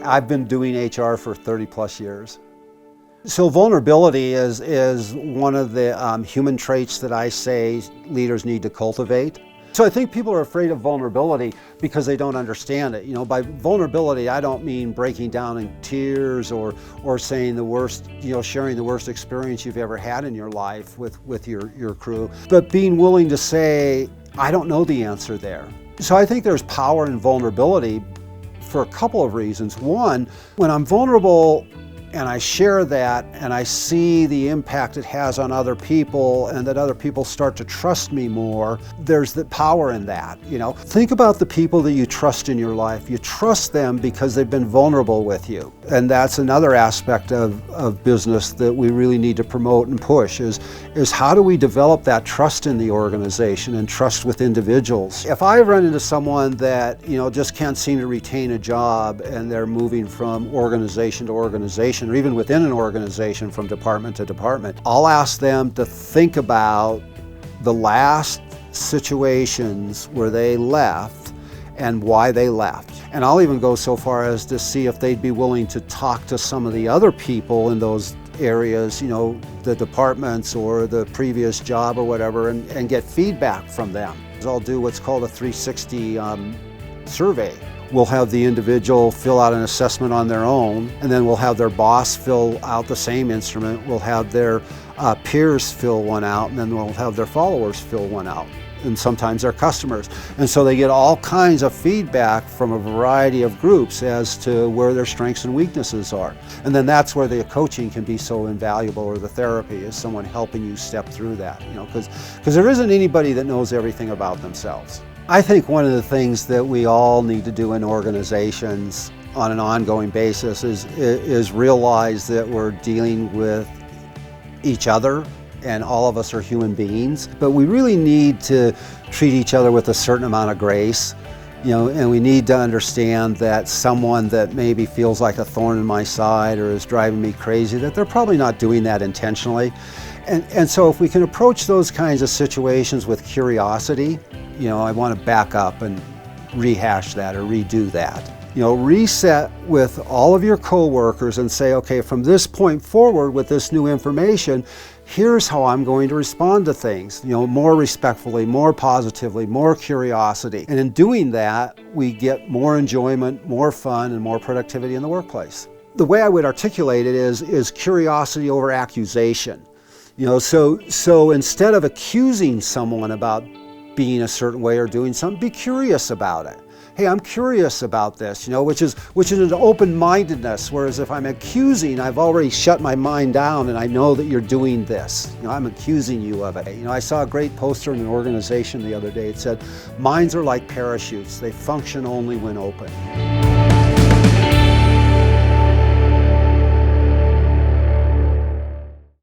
I've been doing HR for 30 plus years. So vulnerability is one of the human traits that I say leaders need to cultivate. So I think people are afraid of vulnerability because they don't understand it. You know, by vulnerability, I don't mean breaking down in tears or saying the worst, sharing the worst experience you've ever had in your life with your crew, but being willing to say, I don't know the answer there. So I think there's power in vulnerability for a couple of reasons. One, when I'm vulnerable and I share that and I see the impact it has on other people and that other people start to trust me more, there's the power in that. Think about the people that you trust in your life. You trust them because they've been vulnerable with you. And that's another aspect of business that we really need to promote and push is how do we develop that trust in the organization and trust with individuals. If I run into someone that just can't seem to retain a job and they're moving from organization to organization, or even within an organization from department to department, I'll ask them to think about the last situations where they left and why they left. And I'll even go so far as to see if they'd be willing to talk to some of the other people in those areas, the departments or the previous job or whatever, and get feedback from them. I'll do what's called a 360 survey. We'll have the individual fill out an assessment on their own, and then we'll have their boss fill out the same instrument. We'll have their peers fill one out, and then we'll have their followers fill one out, and sometimes their customers. And so they get all kinds of feedback from a variety of groups as to where their strengths and weaknesses are. And then that's where the coaching can be so invaluable, or the therapy is someone helping you step through that, because there isn't anybody that knows everything about themselves. I think one of the things that we all need to do in organizations on an ongoing basis is realize that we're dealing with each other, and all of us are human beings, but we really need to treat each other with a certain amount of grace, and we need to understand that someone that maybe feels like a thorn in my side or is driving me crazy, that they're probably not doing that intentionally. And so if we can approach those kinds of situations with curiosity, I want to back up and rehash that or redo that. Reset with all of your coworkers and say, okay, from this point forward with this new information, here's how I'm going to respond to things, more respectfully, more positively, more curiosity. And in doing that, we get more enjoyment, more fun, and more productivity in the workplace. The way I would articulate it is curiosity over accusation. So instead of accusing someone about being a certain way or doing something, be curious about it. Hey, I'm curious about this, which is an open-mindedness, whereas if I'm accusing, I've already shut my mind down and I know that you're doing this. I'm accusing you of it. I saw a great poster in an organization the other day. It said, minds are like parachutes. They function only when open.